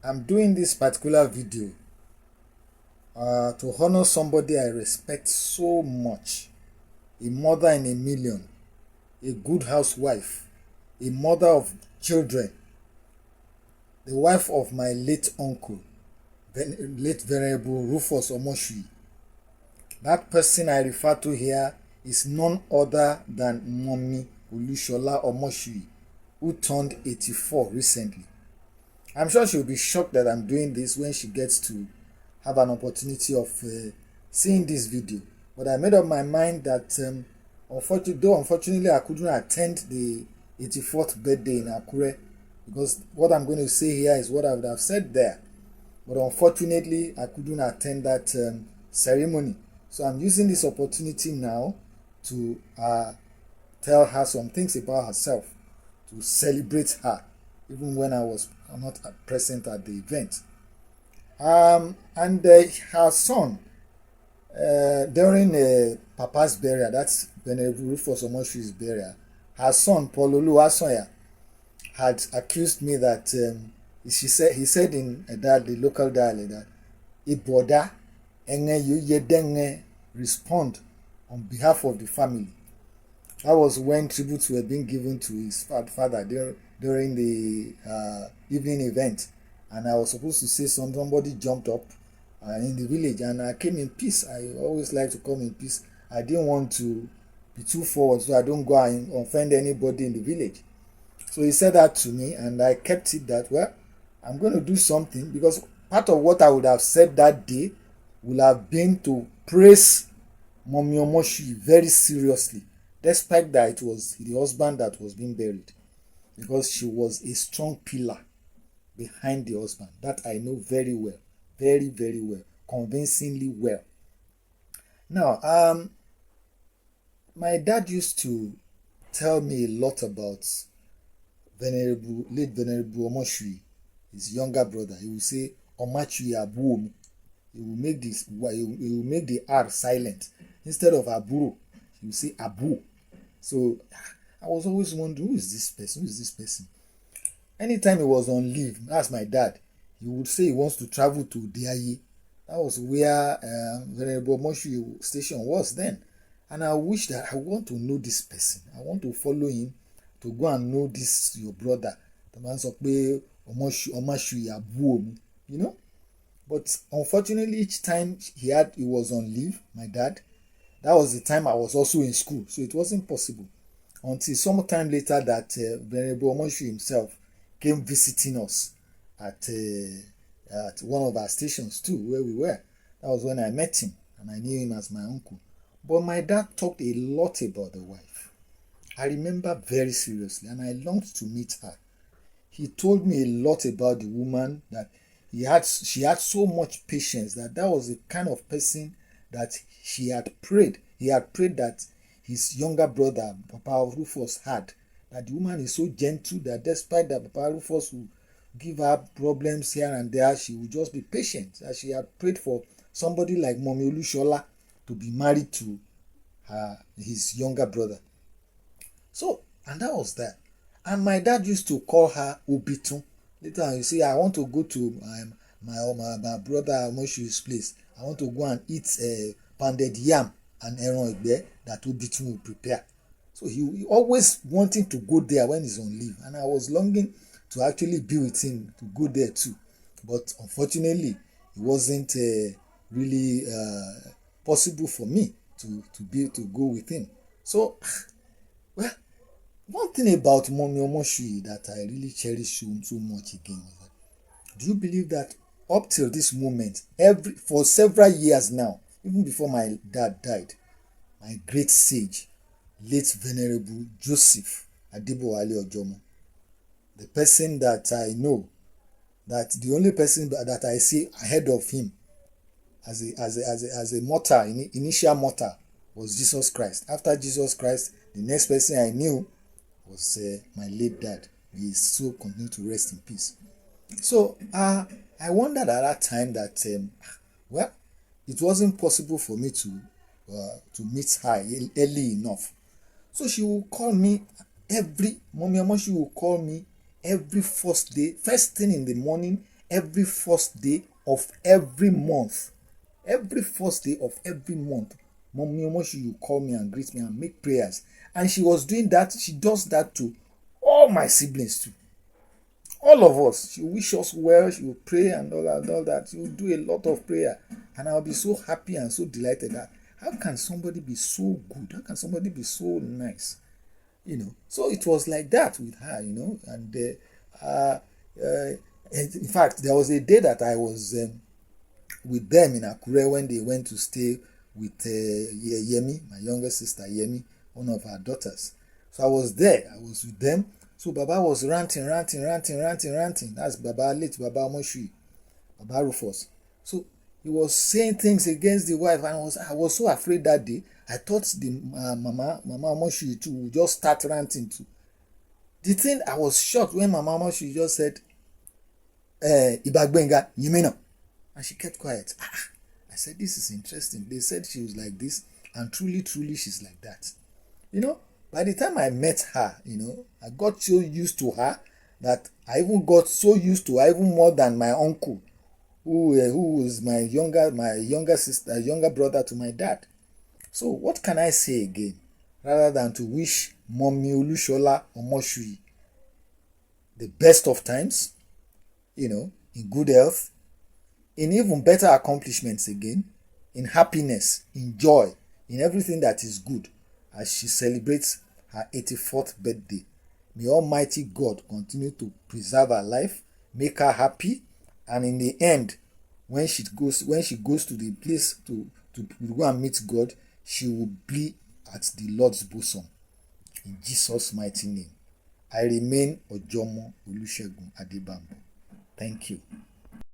I'm doing this particular video to honor somebody I respect so much, a mother in a million, a good housewife, a mother of children, the wife of my late uncle, late Venerable Rufus Omosuyi. That person I refer to here is none other than Mommy Olusola Omosuyi, who turned 84 recently. I'm sure she'll be shocked that I'm doing this when she gets to have an opportunity of seeing this video. But I made up my mind that unfortunately I couldn't attend the 84th birthday in Akure, because what I'm going to say here is what I would have said there. But unfortunately I couldn't attend that ceremony. So I'm using this opportunity now to tell her some things about herself, to celebrate her, even when I was not present at the event. And her son, during Papa's burial, that's Venerable Rufus Omosuyi's burial, her son, Paul Olusola, had accused me that he said in the local dialect that Iboda enge you yedenge respond on behalf of the family. That was when tributes were being given to his father during the evening event, and I was supposed to say something. Somebody jumped up in the village, and I came in peace. I always like to come in peace. I didn't want to be too forward, so I don't go and offend anybody in the village. So he said that to me, and I kept it that, well, I'm going to do something, because part of what I would have said that day would have been to praise Mommy Omosuyi very seriously, despite that it was the husband that was being buried, because she was a strong pillar behind the husband. That I know very well, very, very well, convincingly well. Now, my dad used to tell me a lot about late Venerable Omosuyi, his younger brother. He would say Omachuyi Abuomi. He will make the R silent. Instead of Aburo, he will say Abu. So I was always wondering, who is this person? Who is this person? Anytime he was on leave, that's my dad, he would say he wants to travel to Diaye. That was where Venerable Omosuyi station was then. And I wish that I want to know this person. I want to follow him to go and know this your brother. The man said, Omosuyi Abuomi, you know. But unfortunately, each time he was on leave, my dad, that was the time I was also in school, so it wasn't possible. Until some time later that Venerable Omosuyi himself came visiting us at one of our stations too, where we were. That was when I met him, and I knew him as my uncle. But my dad talked a lot about the wife. I remember very seriously, and I longed to meet her. He told me a lot about the woman, that she had so much patience, that was the kind of person that he had prayed that his younger brother Papa Rufus had, that the woman is so gentle that despite that Papa Rufus will give her problems here and there, she will just be patient. That she had prayed for somebody like Mommy Olusola to be married to his younger brother. So, and that was that. And my dad used to call her Obitun. Later on, you see, I want to go to my brother Moshu's place. I want to go and eat pounded yam and ẹran ìgbẹ́ that Obitun will prepare. So he always wanting to go there when he's on leave. And I was longing to actually be with him, to go there too. But unfortunately, it wasn't really possible for me to go with him. So, well, one thing about Mommy Omosuyi that I really cherish so much again was that, do you believe that up till this moment, for several years now, even before my dad died, my great sage, late Venerable Joseph Adebowale Ojomo, the person that I know, that the only person that I see ahead of him as a martyr, initial martyr, was Jesus Christ. After Jesus Christ, the next person I knew was my late dad. He is so continue to rest in peace. So I wondered at that time that well, it wasn't possible for me to meet her early enough. So she will call me Mommy Omosuyi will call me every first thing in the morning, every first day of every month. Every first day of every month, Mommy Omosuyi will call me and greet me and make prayers. And she was doing that. She does that to all my siblings too. All of us. She will wish us well. She will pray and all that. She will do a lot of prayer. And I'll be so happy and so delighted that how can somebody be so good? How can somebody be so nice? So it was like that with her, and in fact, there was a day that I was with them in Akure when they went to stay with Yemi, my younger sister Yemi, one of her daughters. So I was there. I was with them. So Baba was ranting. That's late Baba Omosuyi, Baba Rufus. So he was saying things against the wife, and I was so afraid that day. I thought the Mama Omosuyi too would just start ranting too. The thing, I was shocked when Mama Omosuyi just said, Ibagbenga, Yimina. And she kept quiet. I said, this is interesting. They said she was like this, and truly, she's like that. By the time I met her, I got so used to her that I even got so used to her, even more than my uncle, who was my younger sister, younger brother to my dad. So what can I say again, rather than to wish Mommy Olusola Omosuyi the best of times, in good health, in even better accomplishments again, in happiness, in joy, in everything that is good, as she celebrates her 84th birthday. May Almighty God continue to preserve her life, make her happy, and in the end, when she goes to the place to go and meet God, she will be at the Lord's bosom. In Jesus' mighty name. I remain Ojomo Olusegun Adebambo. Thank you.